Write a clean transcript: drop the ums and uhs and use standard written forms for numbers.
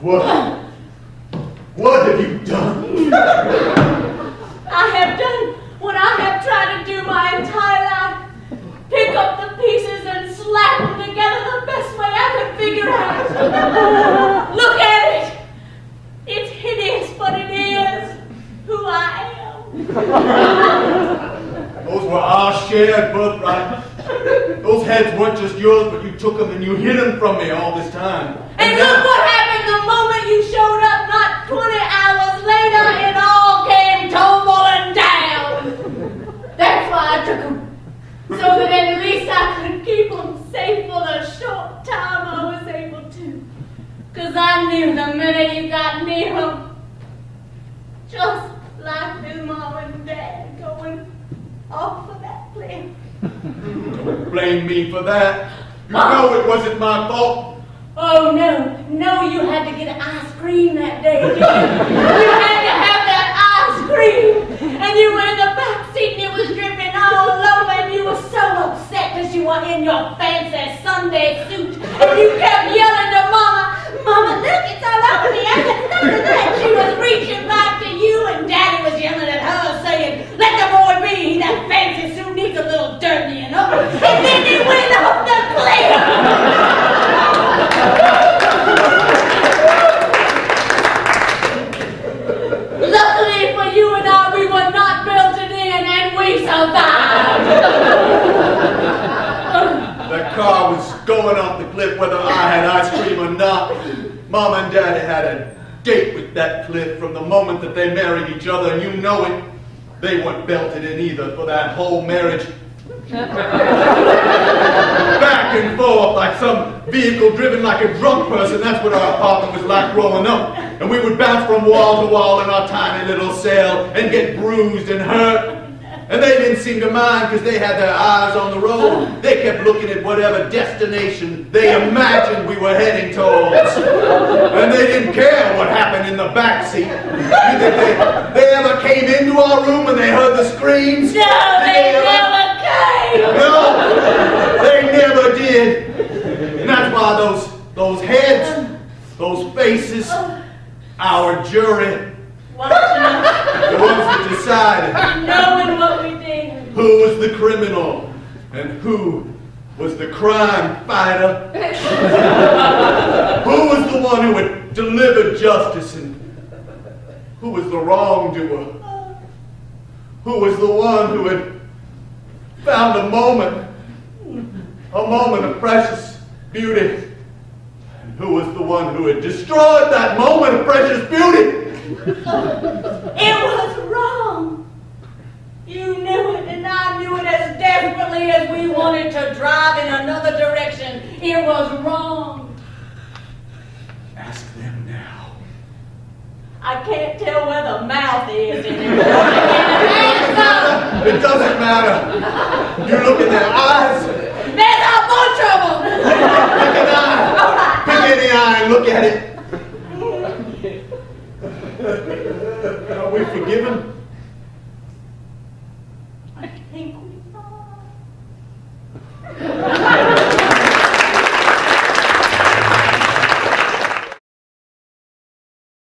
What have you done? I have done what I have tried to do my entire life. Pick up the pieces and slap them together the best way I could figure out. Look at it. It's hideous, but it is who I am. Those were our shared birthright. Those heads weren't just yours, but you took them and you hid them from me all this time. And look what happened the moment you showed up. Not 20 hours later, it all came tumbling down. That's why I took them. So that at least I could keep them safe for the short time I was able to. Because I knew the minute you got near them, just like his mom and dad going off of that cliff. Don't blame me for that. You know it wasn't my fault. Oh, no, you had to get ice cream that day, didn't you? You had to have that ice cream. And you were in the back seat and it was dripping all over and you were so upset because you were in your fancy Sunday suit. And you kept yelling to Mama, Mama, look, it's all over me. I can stop it. And she was reaching back to you and Daddy was yelling at her saying, let the boy be. That fancy suit needs a little dirtying up. And then he went off the cliff. Luckily for you and I, we were not belted in and we survived. That car was going off the cliff whether I had ice cream or not. Mom and Dad had a date with that cliff from the moment that they married each other, and you know it. They weren't belted in either for that whole marriage. Back and forth like some vehicle driven like a drunk person. That's what our apartment was like growing up. And we would bounce from wall to wall in our tiny little cell and get bruised and hurt. And they didn't seem to mind because they had their eyes on the road. They kept looking at whatever destination they imagined we were heading towards. And they didn't care what happened in the back seat. You think they ever came into our room and they heard the screams? No, they never came. No, they never did. And that's why those heads, those faces, our jury, the ones that decided knowing what we did, who was the criminal and who was the crime fighter, who was the one who had delivered justice and who was the wrongdoer, who was the one who had found a moment of precious beauty, and who was the one who had destroyed that moment of precious beauty. it was wrong. You knew it and I knew it as desperately as we wanted to drive in another direction. It was wrong. Ask them now. I can't tell where the mouth is anymore. It doesn't matter. You look in their eyes. There's a bunch of them. Pick an eye. All right. Pick any eye and look at it. Are we forgiven?